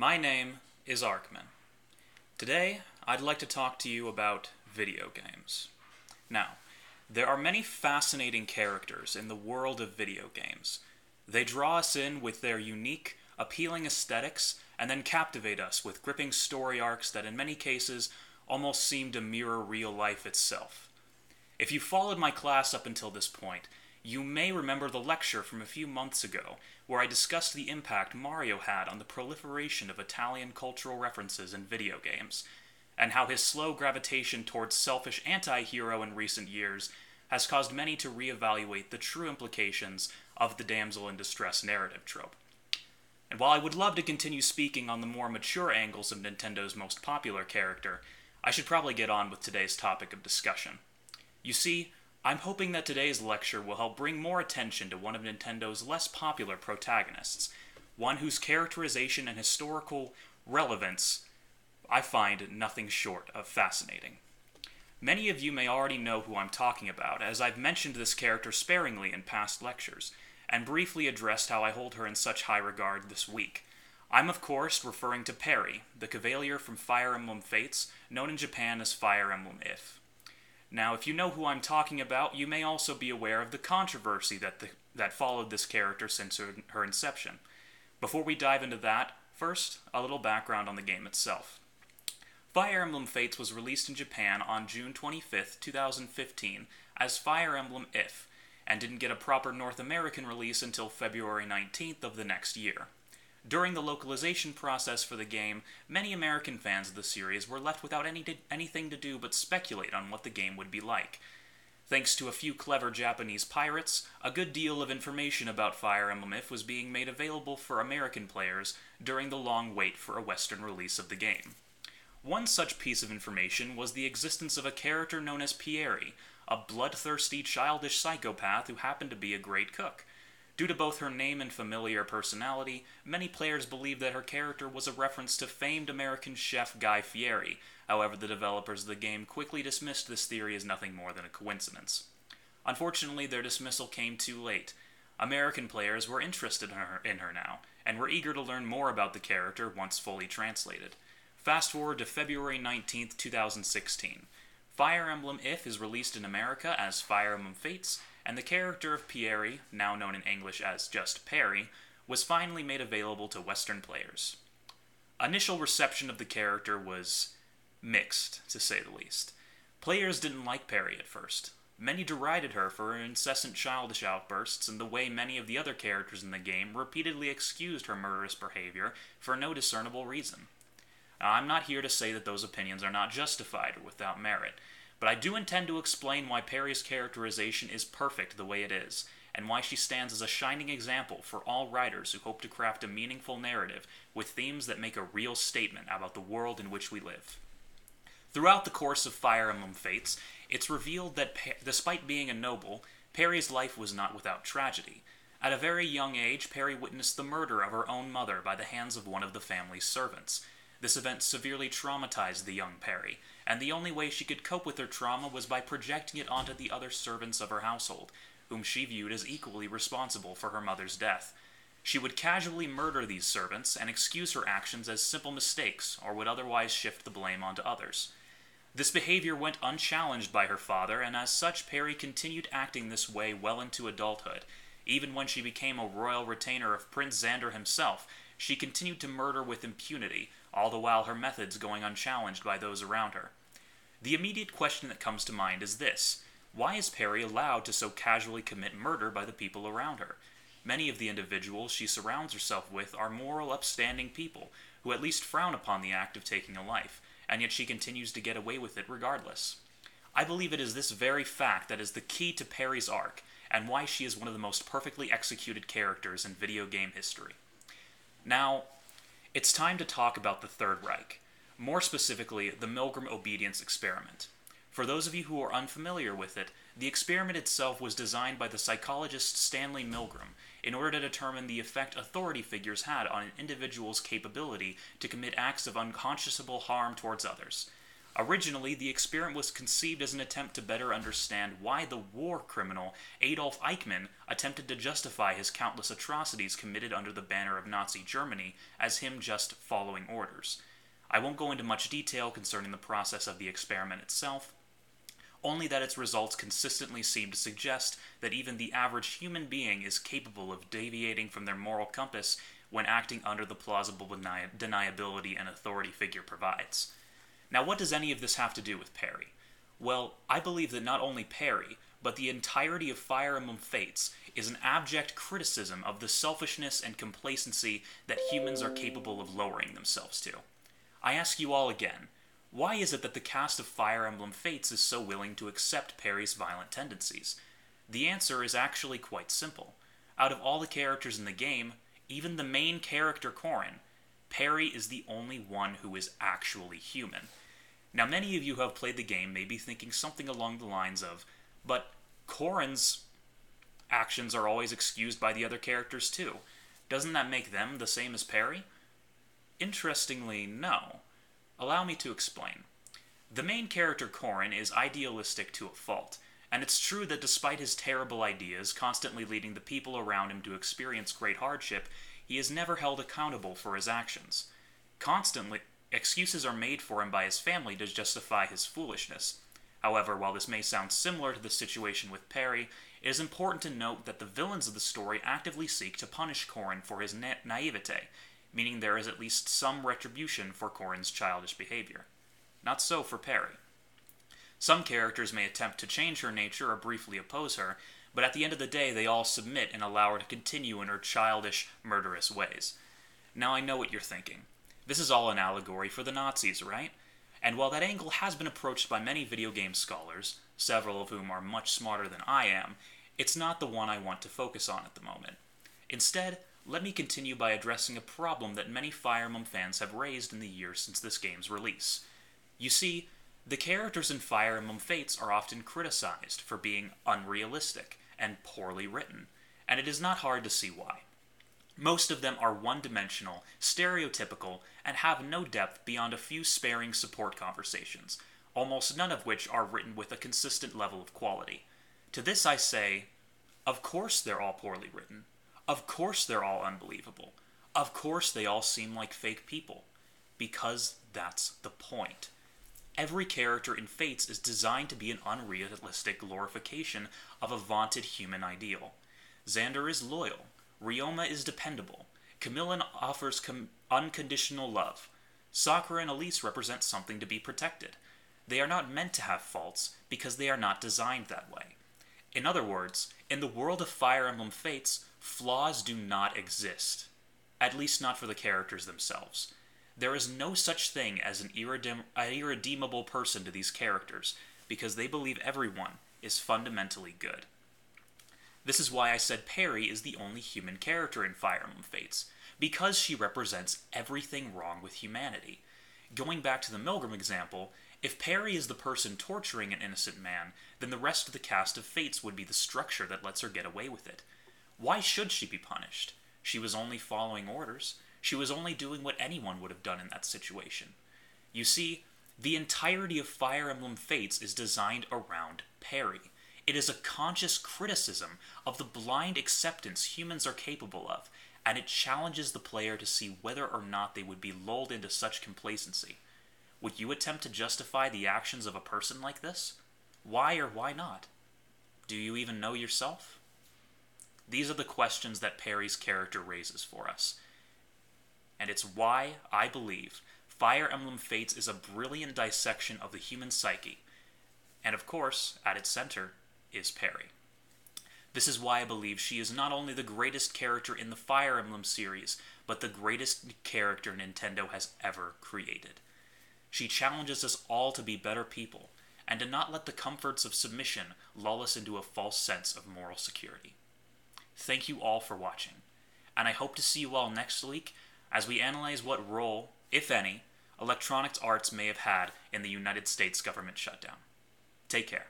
My name is Arkman. Today, I'd like to talk to you about video games. Now, there are many fascinating characters in the world of video games. They draw us in with their unique, appealing aesthetics, and then captivate us with gripping story arcs that in many cases almost seem to mirror real life itself. If you followed my class up until this point, you may remember the lecture from a few months ago, where I discussed the impact Mario had on the proliferation of Italian cultural references in video games, and how his slow gravitation towards selfish anti-hero in recent years has caused many to reevaluate the true implications of the damsel in distress narrative trope. And while I would love to continue speaking on the more mature angles of Nintendo's most popular character, I should probably get on with today's topic of discussion. You see, I'm hoping that today's lecture will help bring more attention to one of Nintendo's less popular protagonists, one whose characterization and historical relevance I find nothing short of fascinating. Many of you may already know who I'm talking about, as I've mentioned this character sparingly in past lectures, and briefly addressed how I hold her in such high regard this week. I'm of course referring to Peri, the Cavalier from Fire Emblem Fates, known in Japan as Fire Emblem If. Now, if you know who I'm talking about, you may also be aware of the controversy that followed this character since her inception. Before we dive into that, first, a little background on the game itself. Fire Emblem Fates was released in Japan on June 25th, 2015 as Fire Emblem If, and didn't get a proper North American release until February 19th of the next year. During the localization process for the game, many American fans of the series were left without anything to do but speculate on what the game would be like. Thanks to a few clever Japanese pirates, a good deal of information about Fire Emblem If was being made available for American players during the long wait for a Western release of the game. One such piece of information was the existence of a character known as Peri, a bloodthirsty, childish psychopath who happened to be a great cook. Due to both her name and familiar personality, many players believed that her character was a reference to famed American chef Guy Fieri. However, the developers of the game quickly dismissed this theory as nothing more than a coincidence. Unfortunately, their dismissal came too late. American players were interested in her now, and were eager to learn more about the character once fully translated. Fast forward to February 19th, 2016. Fire Emblem If is released in America as Fire Emblem Fates, and the character of Peri, now known in English as just Peri, was finally made available to Western players. Initial reception of the character was mixed, to say the least. Players didn't like Peri at first. Many derided her for her incessant childish outbursts and the way many of the other characters in the game repeatedly excused her murderous behavior for no discernible reason. Now, I'm not here to say that those opinions are not justified or without merit, but I do intend to explain why Peri's characterization is perfect the way it is, and why she stands as a shining example for all writers who hope to craft a meaningful narrative with themes that make a real statement about the world in which we live. Throughout the course of Fire Emblem Fates, it's revealed that despite being a noble, Peri's life was not without tragedy. At a very young age, Peri witnessed the murder of her own mother by the hands of one of the family's servants. This event severely traumatized the young Peri, and the only way she could cope with her trauma was by projecting it onto the other servants of her household, whom she viewed as equally responsible for her mother's death. She would casually murder these servants and excuse her actions as simple mistakes, or would otherwise shift the blame onto others. This behavior went unchallenged by her father, and as such Peri continued acting this way well into adulthood. Even when she became a royal retainer of Prince Xander himself, she continued to murder with impunity, all the while her methods going unchallenged by those around her. The immediate question that comes to mind is this: why is Peri allowed to so casually commit murder by the people around her? Many of the individuals she surrounds herself with are moral, upstanding people, who at least frown upon the act of taking a life, and yet she continues to get away with it regardless. I believe it is this very fact that is the key to Peri's arc, and why she is one of the most perfectly executed characters in video game history. Now, it's time to talk about the Third Reich, more specifically, the Milgram Obedience Experiment. For those of you who are unfamiliar with it, the experiment itself was designed by the psychologist Stanley Milgram in order to determine the effect authority figures had on an individual's capability to commit acts of unconscionable harm towards others. Originally, the experiment was conceived as an attempt to better understand why the war criminal Adolf Eichmann attempted to justify his countless atrocities committed under the banner of Nazi Germany as him just following orders. I won't go into much detail concerning the process of the experiment itself, only that its results consistently seem to suggest that even the average human being is capable of deviating from their moral compass when acting under the plausible deniability an authority figure provides. Now, what does any of this have to do with Peri? Well, I believe that not only Peri, but the entirety of Fire Emblem Fates is an abject criticism of the selfishness and complacency that humans are capable of lowering themselves to. I ask you all again, why is it that the cast of Fire Emblem Fates is so willing to accept Peri's violent tendencies? The answer is actually quite simple. Out of all the characters in the game, even the main character Corrin, Peri is the only one who is actually human. Now, many of you who have played the game may be thinking something along the lines of, but Corrin's actions are always excused by the other characters too. Doesn't that make them the same as Peri? Interestingly, no. Allow me to explain. The main character Corrin is idealistic to a fault, and it's true that despite his terrible ideas constantly leading the people around him to experience great hardship, he is never held accountable for his actions. Constantly, excuses are made for him by his family to justify his foolishness. However, while this may sound similar to the situation with Peri, it is important to note that the villains of the story actively seek to punish Corrin for his naivete, meaning there is at least some retribution for Corrin's childish behavior. Not so for Peri. Some characters may attempt to change her nature or briefly oppose her, but at the end of the day they all submit and allow her to continue in her childish, murderous ways. Now I know what you're thinking. This is all an allegory for the Nazis, right? And while that angle has been approached by many video game scholars, several of whom are much smarter than I am, it's not the one I want to focus on at the moment. Instead, let me continue by addressing a problem that many Fire Emblem fans have raised in the years since this game's release. You see, the characters in Fire Emblem Fates are often criticized for being unrealistic and poorly written, and it is not hard to see why. Most of them are one-dimensional, stereotypical, and have no depth beyond a few sparing support conversations, almost none of which are written with a consistent level of quality. To this I say, of course they're all poorly written. Of course they're all unbelievable. Of course they all seem like fake people. Because that's the point. Every character in Fates is designed to be an unrealistic glorification of a vaunted human ideal. Xander is loyal. Ryoma is dependable. Camilla offers unconditional love. Sakura and Elise represent something to be protected. They are not meant to have faults because they are not designed that way. In other words, in the world of Fire Emblem Fates, flaws do not exist. At least not for the characters themselves. There is no such thing as an irredeemable person to these characters, because they believe everyone is fundamentally good. This is why I said Peri is the only human character in Fire Emblem Fates, because she represents everything wrong with humanity. Going back to the Milgram example, if Peri is the person torturing an innocent man, then the rest of the cast of Fates would be the structure that lets her get away with it. Why should she be punished? She was only following orders. She was only doing what anyone would have done in that situation. You see, the entirety of Fire Emblem Fates is designed around Peri. It is a conscious criticism of the blind acceptance humans are capable of, and it challenges the player to see whether or not they would be lulled into such complacency. Would you attempt to justify the actions of a person like this? Why or why not? Do you even know yourself? These are the questions that Peri's character raises for us. And it's why I believe Fire Emblem Fates is a brilliant dissection of the human psyche. And of course, at its center is Peri. This is why I believe she is not only the greatest character in the Fire Emblem series, but the greatest character Nintendo has ever created. She challenges us all to be better people, and to not let the comforts of submission lull us into a false sense of moral security. Thank you all for watching, and I hope to see you all next week as we analyze what role, if any, Electronic Arts may have had in the United States government shutdown. Take care.